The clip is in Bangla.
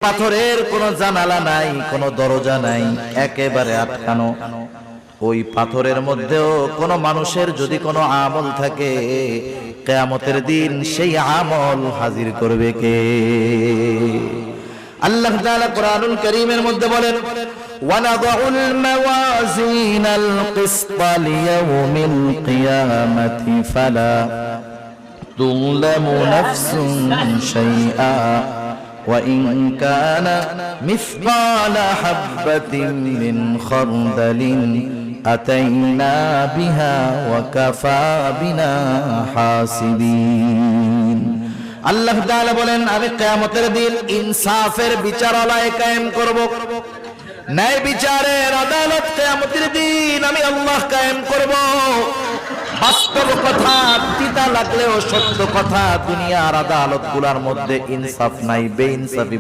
পাথরের কোনো জানালা নাই, কোনো দরজা নাই, একেবারে আটকানো। ওই পাথরের মধ্যেও কোনো মানুষের যদি কোনো আমল থাকে, কিয়ামতের দিন সেই আমল হাজির করবে কে? আল্লাহ তাআলা কোরআনুল কারীমের মধ্যে বলেন, ওয়ানাদাউল মাওয়াজিনাল কিসতা লিয়াউমিল কিয়ামাতি ফালা তুযলামু নাফসুন শাইআ وإن كان مثقال حبة من خردل أتينا بها وكفى بنا حاسبين। আল্লাহ তাআলা বলেন, আমি কিয়ামতের দিন ইনসাফের বিচারালয় কায়েম করব, ন্যায় বিচারের আদালত কিয়ামতের দিন আমি আল্লাহ কায়েম করব। বাস্তব কথা, তিতা লাগলেও সত্য কথা, দুনিয়ার আদালতগুলোর মধ্যে ইনসাফ নাই, বেইনসাফি।